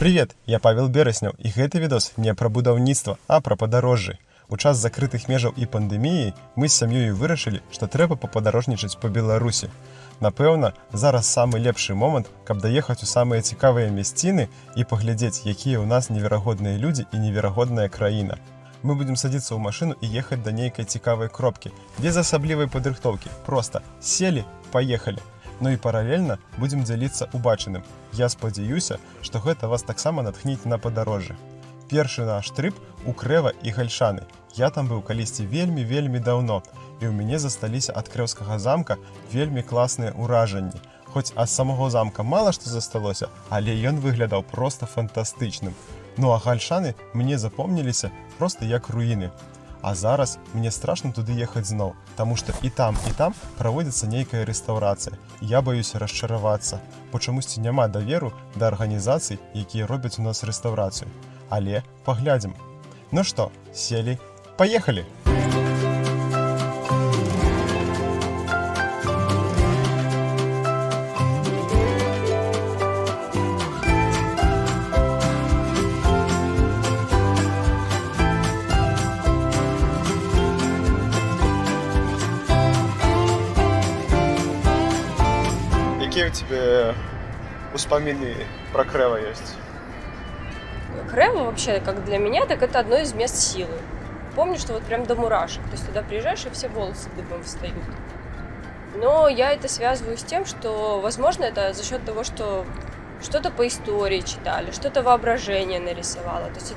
Привет, я Павел Берасняў, і гэты відос не пра будаўніцтва, а пра падарожжы. У час закрытых межаў і пандэміі мы з сям'ёю вырашылі, што трэба пападарожнічаць па Беларусі. Напэўна, зараз самы лепшы момант, каб даехаць у самыя цікавыя мясціны і паглядзець, якія ў нас неверагодныя людзі і неверагодная краіна. Мы будзем садзіцца ў машыну і ехаць да нейкай цікавай кропкі, без асаблівай падрыхтоўкі, проста селі, паехалі. Ну і паралельна будзем дзяліцца убачаным. Я спадзяюся, што гэта вас таксама натхніць на падарожжы. Першы наш трып у Крэва і Гальшаны. Я там быў калісьці вельмі даўно, і ў мяне засталіся ад Крэўскага замка вельмі класныя ўражанні. Хоць ад самого замка мала што засталося, але ён выглядаў проста фантастычным. Ну а Гальшаны мне запомніліся проста як руіны. А зараз мне страшна туды ехаць зноў, таму што і там праводзіцца нейкая рэстаўрацыя. Я баюся расчаравацца, бо чамусьці няма даверу да арганізацый, якія робяць у нас рэстаўрацыю. Але паглядзім. Ну што, селі, паехалі! Какие у тебя воспоминания про Крэва есть? Крэва вообще, как для меня, так это одно из мест силы. Помню, что вот прям до мурашек. То есть туда приезжаешь, и все волосы дыбом встают. Но я это связываю с тем, что, возможно, это за счет того, что что-то по истории читали, что-то воображение нарисовало. То есть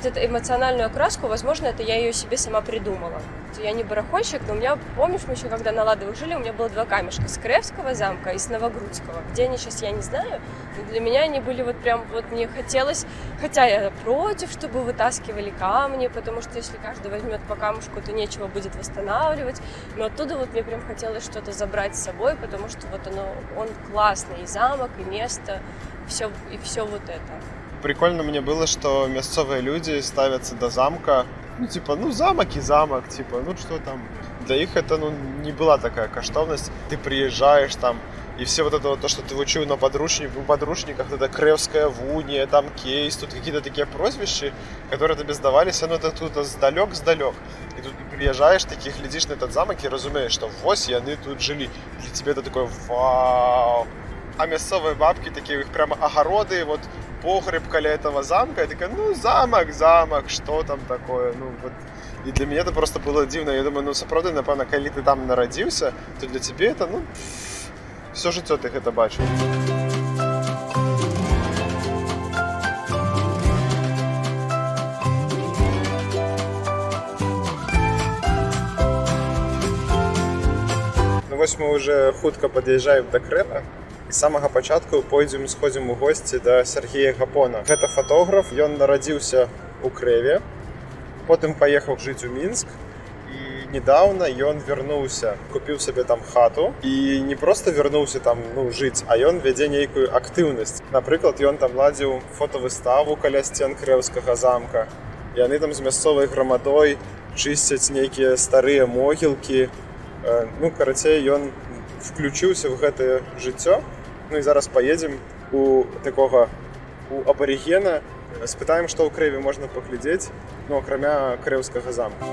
эту эмоциональную окраску, возможно, это я ее себе сама придумала. Я не барахольщик, но у меня, помнишь, мы еще когда на Ладовых жили, у меня было два камешка с Крэвского замка и с Новогрудского. Где они сейчас, я не знаю, но для меня они были вот прям, вот мне хотелось, хотя я против, чтобы вытаскивали камни, потому что если каждый возьмет по камушку, то нечего будет восстанавливать, но оттуда вот мне прям хотелось что-то забрать с собой, потому что вот он классный, и замок, и место, и все вот это. Прикольно мне было, что мясцовые люди ставятся до замка, замок и замок, что там. Для их это, не была такая каштовность. Ты приезжаешь там, и все вот это вот то, что ты учил на подручниках, это Крэвская вуния, там кейс, тут какие-то такие прозвища, которые тебе сдавались, это тут сдалек. И тут ты приезжаешь, таких глядишь на этот замок и разумеешь, что вось, и они тут жили. Для тебя это такое вау. А мясцовые бабки, такие их прямо огороды, вот погреб каля этого замка, я такая, замок, что там такое, И для меня это просто было дивно, я думаю, сапраўды, напэўна, калі ты там нарадзіўся, то для тебе это, все жыццё ты гэта бачыў. Вось мы уже хутка пад'язджаем да Крэва. З самага пачатку сходзім у госці да Сергея Гапона. Гэта фатограф, ён нарадзіўся у Крэве, потым паехаў жыць у Мінск, і недаўна ён вярнуўся, купіў сабе там хату, і не проста вярнуўся там, жыць, а ён вядзе нейкую актыўнасць. Напрыклад, ён там ладзіў фотавыставу каля сцен Крэўскага замка, і яны там з мясцовай грамадой чысцяць нейкія старыя могілкі. Карацей, ён включыўся в гэтае жыццё. І зараз поедем у абарігена, спытаем, што ў Крэве можна паглядзець, акрамя Крэўскага замка.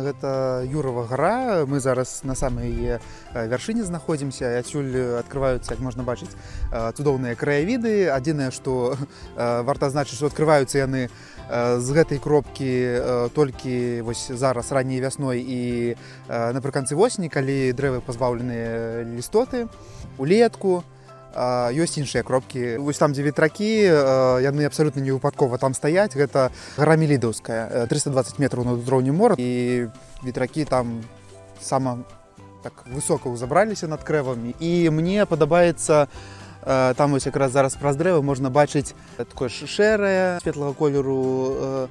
Гэта Юрова гара, мы зараз на самай яе вяршыні знаходзімся, адсюль адкрываюцца, як можна бачыць, цудоўныя краявіды. Адзінае, што варта значыць, што адкрываюцца яны з гэтай кропкі толькі вось зараз ранняй вясной і напрыканцы восені, калі дрэвы пазбаўленыя лістоты, улетку. Ёсць іншыя кропкі. Вось там, дзе ветракі, яны абсалютна не выпадкова там стаяць. Гэта гара Мелідаўская, 320 метраў над узроўнем мора. І ветракі там сама так высока ўзабраліся над Крэвамі. І мне падабаецца, там вось якраз зараз праз дрэвы можна бачыць такое шэрае, светлага колеру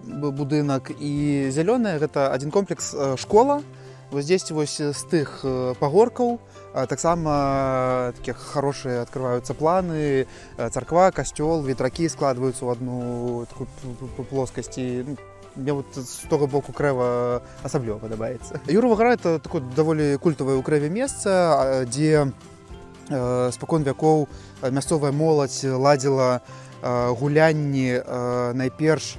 будынак і зялёнае. Гэта адзін комплекс школа. Вось здесь вось з тых пагоркаў таксама такія хорошыя адкрываюцца планы, царква, касцёл, ветракі складваюцца ў адну такую плоскасць. Мне вот з того боку Крэва асабліва падабаецца. Юрова гара — это такое даволі культавае ў Крэве месца, дзе спакон вякоў мясцовая моладзь ладзіла гулянні найперш.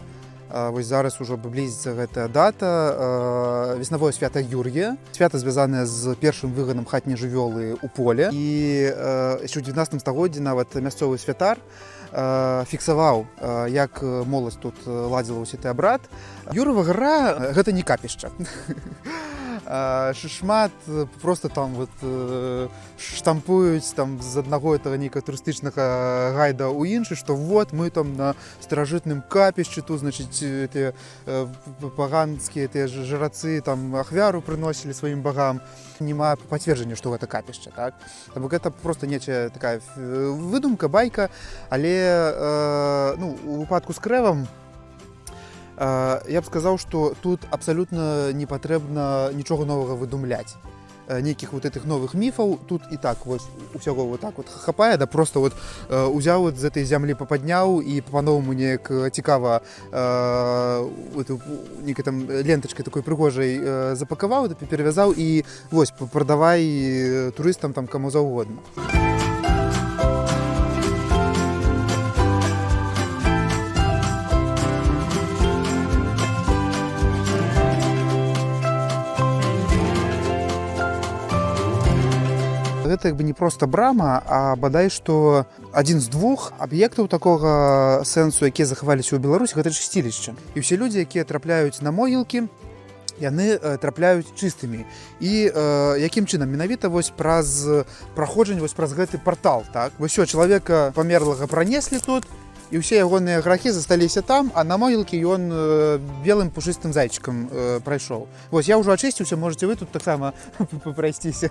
Вось зараз ужо блізіцца гэтая дата, веснавое свята Юр'я. Свята звязанае з першым выганам хатняй жывёлы ў поле. І яшчэ ў 19 стагоддзі нават мясцовы святар фіксаваў, як моладзь тут ладзіла ўсе гэты абрад. Юрова гара гэта не капішча. Шмат просто там вот штампуюць там з аднаго этого нейкага турыстычнага гайда ў іншы, што вот мы там на старажытным капішчы, тут значыць тыя паганскія тыя жрацы там ахвяру прыносілі сваім багам. Нема пацверджання, што гэта капішча, так? Таму гэта просто нечая такая выдумка, байка, але ну, у выпадку з крэвам я б сказаў, што тут абсалютна не патрэбна нічога новага выдумляць. Нейкіх вот этих новых міфаў тут і так вось усяго вот так вот хапае, да просто вот узяў вот з этой зямлі пападняў і па-новаму неяк цікава нейкай там лентачкай такой прыгожай запакаваў, перавязаў і вось прадавай турыстам там каму заўгодна. Гэта як бы не проста брама, а бадай што адзін з двух аб'ектаў такога сэнсу, якія захаваліся ў Беларусі, гэта чысцілішча. І ўсе людзі, якія трапляюць на могілкі, яны трапляюць чыстымі. І якім чынам? Менавіта вось праз праходжанне вось праз гэты партал, так? Вось усё, чалавека памерлага пранеслі тут, і ўсе ягоныя грахі засталіся там, а на могілкі ён белым пушыстым зайчыкам прайшоў. Вось я ўжо ачысціўся, можаце вы тут таксама прайсціся.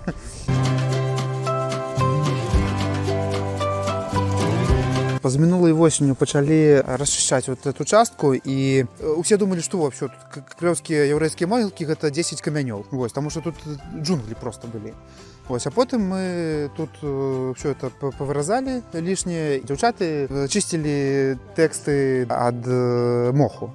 Пазамінулай восенню пачалі расчышчаць вот эту частку, і усе думалі, што вообще тут крэўскія яўрэйскія могілкі гэта 10 камянёў. Вось, таму што тут джунглі проста былі. Вось, а потым мы тут все это павыразалі лішнія. Дзяўчаты чысцілі тэксты ад моху.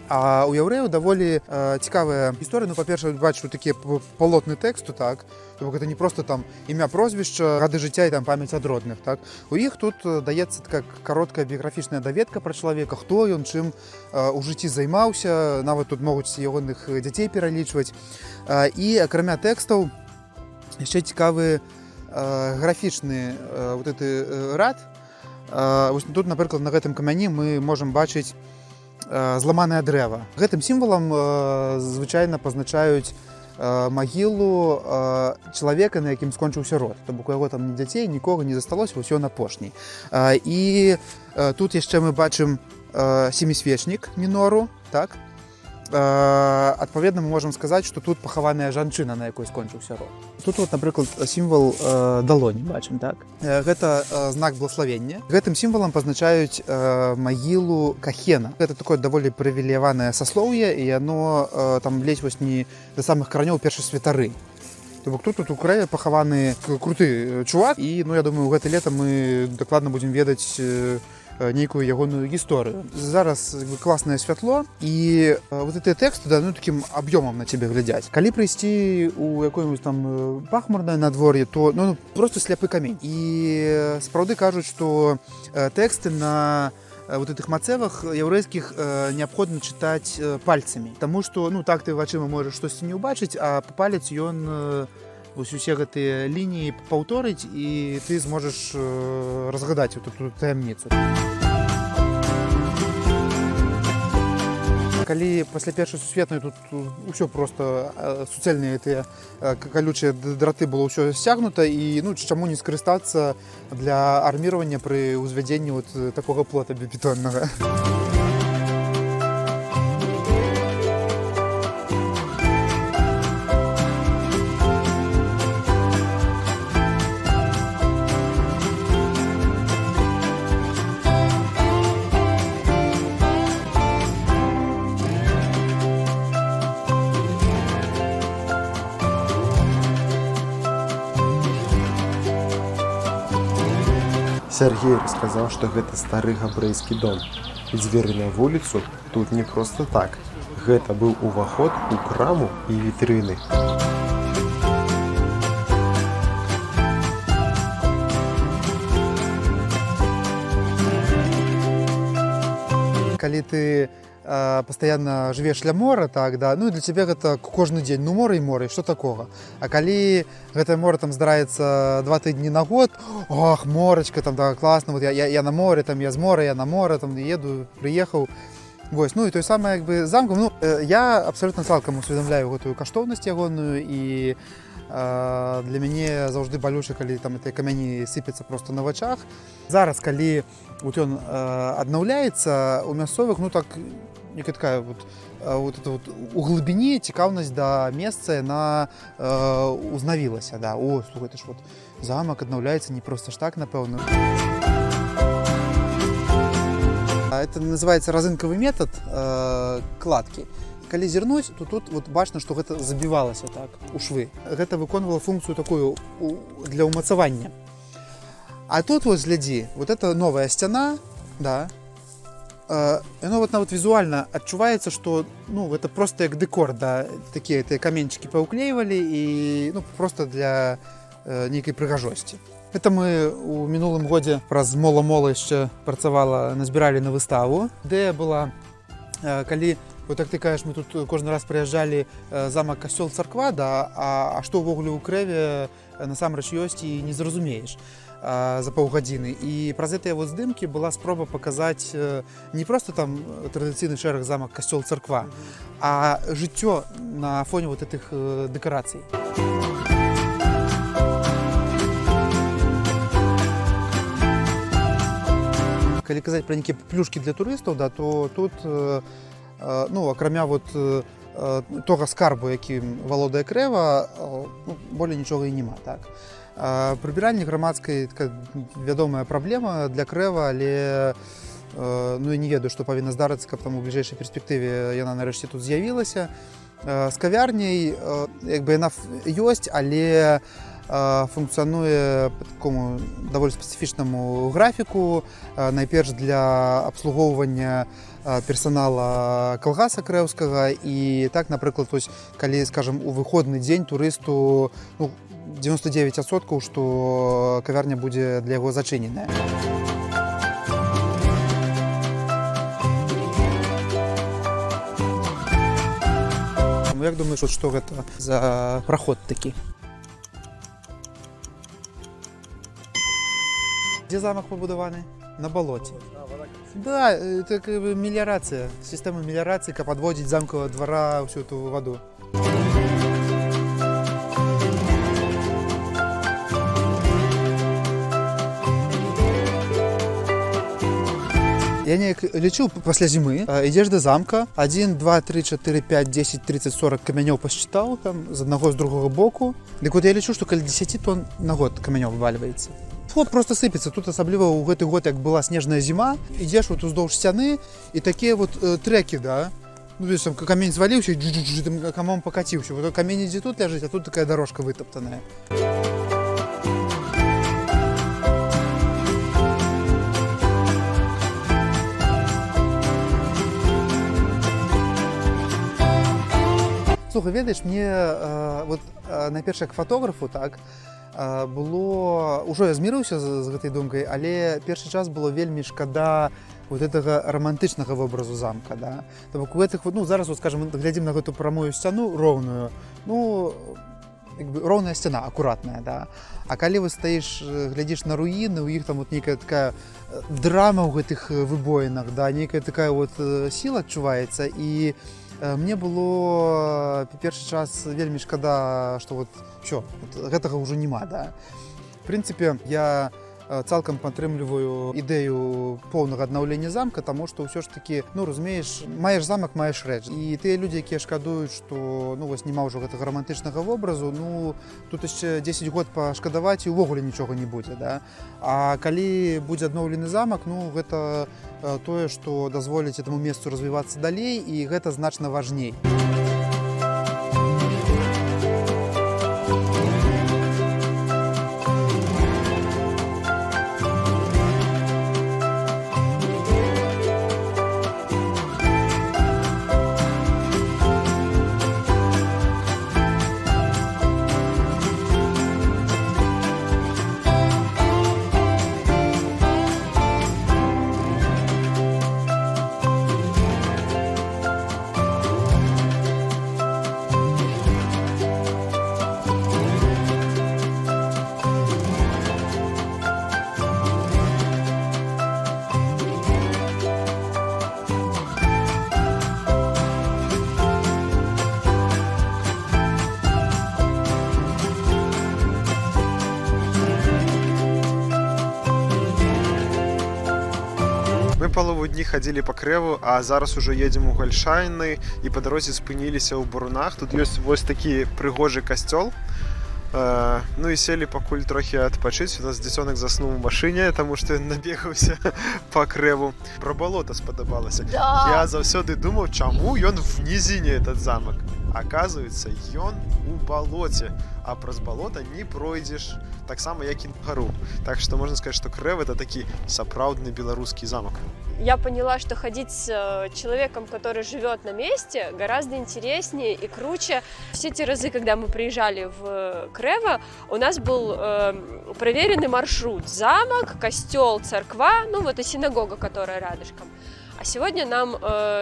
А ў яўрэяў даволі цікавая гісторыя. Ну, па-першае, бачу такія палотны тэксту, так? Бо гэта не проста там імя, прозвішча, гады жыцця і там памяць ад родных, так? У іх тут даецца такая кароткая біяграфічная даведка пра чалавека, хто ён, чым у жыцці займаўся, нават тут могуць ягоных дзяцей пералічваць. І акрамя тэкстаў яшчэ цікавы графічны вот гэты рад. Вось тут, напрыклад, на гэтым камяні мы можам бачыць зламанае дрэва. Гэтым сімвалам звычайна пазначаюць магілу чалавека, на якім скончыўся род. То бок у яго там ні дзяцей, нікога не засталося, усё на апошні. І тут яшчэ мы бачым семісвечнік мінору, так? Адпаведна, мы можам сказаць, што тут пахаваная жанчына, на якой скончыўся род. Тут, вот, напрыклад, сімвал далоні бачым, так? Гэта знак благословення. Гэтым сімвалам пазначаюць магілу Кахена. Гэта такое даволі прывілеяванае саслоўе, і яно там ледзь вось не да самых каранёў першай святары. То бок тут у Крэве пахаваны круты чувак, і, ну, я думаю, у гэта лета мы дакладна будзем ведаць нейкую ягоную гісторыю. Зараз класнае святло, і вот гэтыя тэксты, да, ну, такім аб'ёмам на цябе глядзяць. Калі прыйсці ў якое-нибудь там пахмурнае надвор'е, то ну, просто сляпы камень. І сапраўды кажуць, што тэксты на вот этих мацэвах яўрэйскіх неабходна чытаць пальцамі. Таму што, ну, так ты вачыма можаш штосьці не ўбачыць, а палец ён вось усе гэтыя лініі паўторыць, і ты зможаш разгадаць эту таямніцу. Калі пасля першай сусветнай тут усё просто суцэльныя тыя калючыя драты было ўсё сцягнута, і ну чаму не скарыстацца для арміравання пры ўзвядзенні вот такога плота бетоннага. Сергей сказаў, што гэта стары габрэйскі дом. Дзверы на вуліцу тут не проста так. Гэта быў уваход у краму і вітрыны. Калі ты постоянно живеш ля мора, так, да, ну і для цябе гэта кожны дзень, ну мора і мора, і што такога. А калі гэтае мора там здараецца 2 тыдні на год, ох, морачка, там, да, класна, вот я на море, там, я з мора, я на мора, там, еду, прыехаў. Вось, ну і той самае, як бы, замкам, ну, я абсалютна цалкам усведамляю гэтую каштоўнасць ягоную, і для мяне заўжды балюча, калі там этой камяні сыпецца проста на вачах. Зараз, калі вот ён аднаўляецца у мясцовых, ну так, некая такая вот это вот у глыбіні цікаўнасць да месца яна узнавілася, да. О, слухай, ты ж вот замак аднаўляецца не проста ж так, напэўна. Это называется разынкавы метад кладкі. Калі зірнуць, то тут вот бачна, што гэта забівалася так у швы. Гэта выконвала функцыю такую для ўмацавання. А тут вот глядзі, вот это новая сцяна, да. Яно вот нават візуальна адчуваецца, што ну гэта проста як дэкор, да, такія каменьчыкі паўклейвалі і ну проста для нейкай прыгажосці. Это мы у мінулым годзе праз мола-мола яшчэ працавала, назбіралі на выставу. Ідэя была, калі вот так ты кажаш, мы тут кожны раз прыязджалі замак, касцёл, царква, да, а што ўвогуле ў Крэве насамрэч ёсць і не зразумееш за паўгадзіны. І праз гэтыя вот здымкі была спроба паказаць не проста там традыцыйны шэраг замак, касцёл, царква, а жыццё на фоне вот этих дэкарацый. Калі казаць пра нейкія плюшкі для турыстаў, да, то тут ну, акрамя вот того скарбу, якім валодае Крэва, ну, болей нічога і няма, так. Прыбіранне грамадскай такая вядомая праблема для Крэва, але ну, я не ведаю, што павінна здарыцца, каб там у бліжэйшай перспектыве яна нарэшце тут з'явілася. З кавярняй, як бы яна ёсць, але функцыянуе па такому даволі спецыфічнаму графіку, найперш для абслугоўвання персанала калгаса крэўскага. І так, напрыклад, вось, калі, скажам, у выходны дзень турысту ну, 99%, што кавярня будзе для яго зачыненая. Як думаеш, што гэта за праход такі? Дзе замак пабудаваны? На балоце. Да, это как бы мелиорация, система мелиорации, каб адводзіць замкавага двара ўсю эту ваду. Я неяк лічу пасля зімы, ідзеш да замка, 1, 2, 3, 4, 5, 10, 30, 40 камянёў пасчытаў там з аднаго, з другога боку. Дык вот я лічу, што каля 10 тонн на год камянёў вывальваецца. Вот просто сыпецца. Тут асабліва ў гэты год, як была снежная зіма, ідзеш вот уздоўж сцяны і такія вот трэкі, да. Ну, видишь, там камень зваліўся, там камом пакаціўся. Вот камень ідзе тут ляжыць, а тут такая дорожка вытаптаная. Слухай, ведаеш, мне вот найперш як фотографу, так, было ўжо я змірыўся з гэтай думкай, але першы час было вельмі шкада вот гэтага романтычнага вобразу замка, да. То бок у гэтых вот, ну зараз вот, скажем, глядзім на гэту прамую сцяну роўную, ну як бы роўная сцяна, акуратная, да. А калі вы стаіш, глядзіш на руіны, у іх там вот нейкая такая драма ў гэтых выбоінах, да, нейкая такая вот сіла адчуваецца. І мне было першы час вельмі шкада, што вот всё, вот гэтага ўжо няма, да. В прынцыпе, я цалкам падтрымліваю ідэю поўнага аднаўлення замка, таму што ўсё ж такі, ну разумееш, маеш замак, маеш рэч. І тыя людзі, якія шкадуюць, што ну вось няма ўжо гэтага романтычнага вобразу, ну тут яшчэ 10 год пашкадаваць і ўвогуле нічога не будзе, да. А калі будзе адноўлены замак, ну гэта тое, што дазволіць этаму месцу развівацца далей, і гэта значна важней. палову дні хадзілі па Крэву, а зараз ужо едзем у Гальшаны і па дарозе спыніліся ў Бурунах. Тут ёсць вось такі прыгожы касцёл. Ну і селі пакуль трохі адпачыць. У нас дзіцёнак заснуў у машыне, таму што ён набегаўся па Крэву. Пра балота спадабалася. Я заўсёды думаў, чаму ён в нізіне этот замак. Аказваецца, ён у балоце, а праз балота не пройдзеш, таксама як і на гару. Так што можна сказаць, што Крэв — это такі сапраўдны беларускі замак. Я поняла, что ходить с человеком, который живет на месте, гораздо интереснее и круче. Все те разы, когда мы приезжали в Крэво, у нас был проверенный маршрут. Замок, костел, церква, ну вот и синагога, которая рядышком. А сегодня нам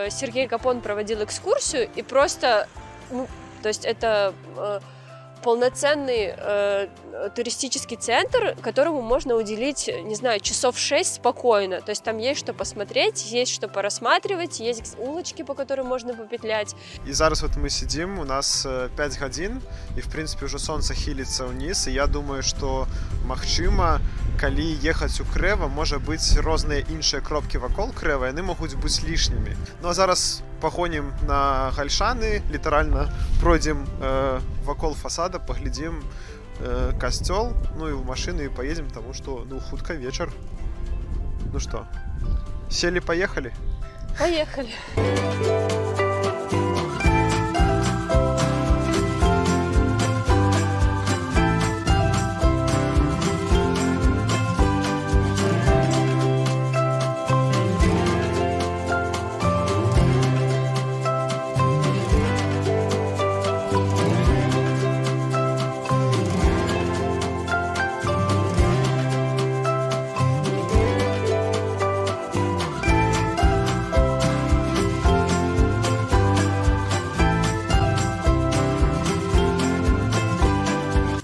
Сергей Гапон проводил экскурсию, и просто, ну, то есть это полноценный туристический центр, которому можно уделить, не знаю, часов 6 спокойно. То есть там есть что посмотреть, есть что порассматривать, есть улочки, по которым можно попетлять. І зараз вот мы сидим, у нас 5 гадзін, і в принципе уже сонце хіліцца ўніз, і я думаю, што магчыма, калі ехаць у Крэва, можа быць розныя іншыя кропкі вакол Крэва, яны могуць быць лішнімі. Ну а зараз пагонім на Гальшаны, літаральна пройдзем вакол фасада, паглядзім касцёл, ну і ў машыну і паедзем, таму што, ну, хутка вечар. Ну што, селі, паехалі? Поехали.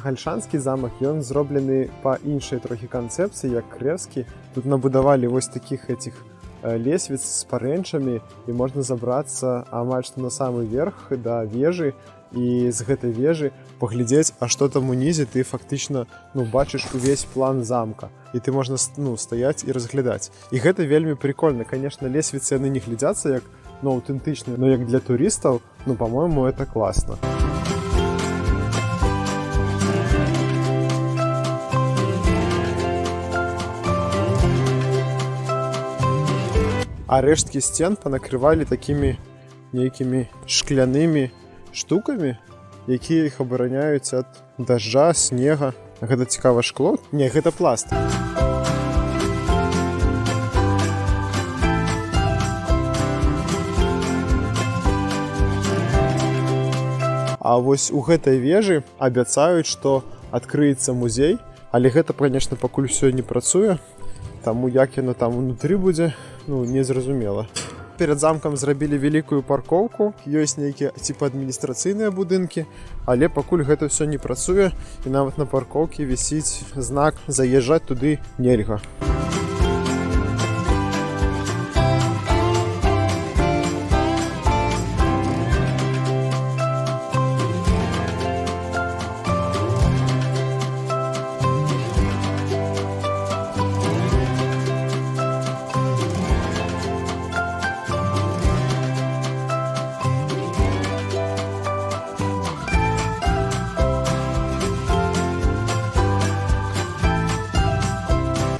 Гальшанскі замак, ён зроблены па іншай трохі канцэпцыі, як крэўскі. Тут набудавалі вось такіх этих лесвіц з парэнчамі, і можна забрацца амаль што на самы верх да вежы, і з гэтай вежы паглядзець, а што там унізе, ты фактычна, ну, бачыш увесь план замка, і ты можна, ну, стаяць і разглядаць. І гэта вельмі прикольна. Конечно, лесвіцы яны не глядзяцца як, ну, аўтэнтычныя, но як для турыстаў, ну, по-моему, это класна. А рэшткі сцен панакрывалі такімі нейкімі шклянымі штукамі, якія іх абараняюць ад дажджа, снега. Гэта цікава, шкло? Не, гэта пласт. А вось у гэтай вежы абяцаюць, што адкрыецца музей, але гэта, конечно, пакуль усё не працуе. Таму як яно там унутры будзе, ну, незразумела. Перад замкам зрабілі вялікую паркоўку, ёсць нейкія типа адміністрацыйныя будынкі, але пакуль гэта ўсё не працуе, і нават на паркоўкі вісіць знак «Заезжаць туды нельга».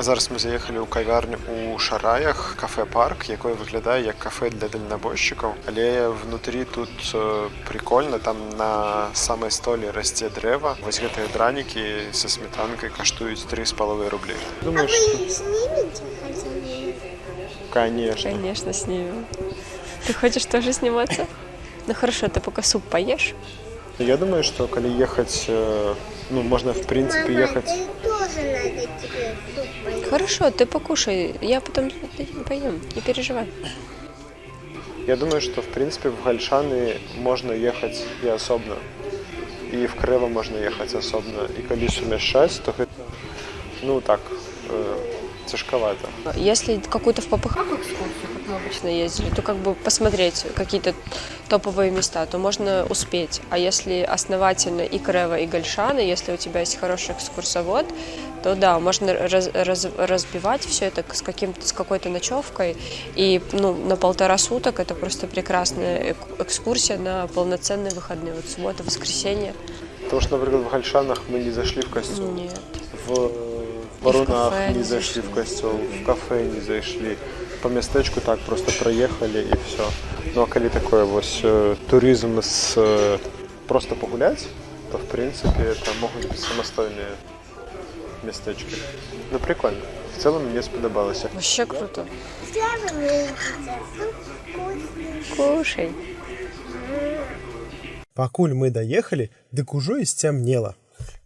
Зараз мы заехалі ў кавярню ў Шараях, кафе-парк, якое выглядае як кафе для дальнабойшчыкаў. Але внутрі тут прикольна, там на самай столі расце дрэва. Вось гэтыя дранікі са сметанкай каштуюць 3,5 рублі. Думаю, вы их снимете хотя бы? Конечно. Конечно, снимем. Ты хочешь тоже сниматься? Ну хорошо, ты пока суп поешь. Я думаю, что калі ехаць, ну, можно в принципе ехать. Мама, тоже надо тебе суп поесть. Хорошо, ты покушай, я потом поем, не переживай. Я думаю, что в принципе в Гальшаны можно ехать и особно, и в Крэва можно ехать особно, и калі сумяшчаць, то гэта, ну так, тяжковато. Если какую-то в попыхах экскурсию, как мы обычно ездили, то как бы посмотреть какие-то топовые места, то можно успеть. А если основательно и Крева, и Гальшаны, если у тебя есть хороший экскурсовод, то да, можно разбивать все это с какой-то ночевкой. И на 1,5 суток это просто прекрасная экскурсия на полноценные выходные. Вот суббота, воскресенье. Потому что, например, в Гальшанах мы не зашли в костел. Нет. В Воронах не зашли в костел, в кафе не зашли. По местечку так просто проехали и все. Ну а коли такое туризм просто погулять, то в принципе это могут быть самостойные местечки. Ну прикольно. В целом мне сподобалося. Вообще круто. Слава мельница, суп вкусный. Кушай. Пакуль мы даехалі, дык ужо і сцямнела.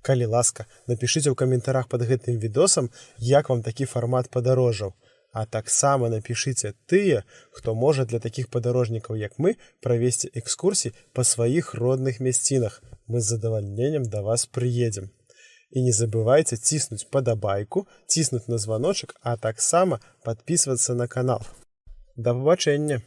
Калі ласка, напішыце ў каментарах пад гэтым відосам, як вам такі фармат падарожжаў. А таксама напішыце тыя, хто можа для такіх падарожнікаў, як мы, правесці экскурсій па сваіх родных мясцінах. Мы з задавальненнем да вас прыедзем. І не забывайце ціснуць падабайку, ціснуць на званочак, а таксама падпісвацца на канал. Да пабачэння!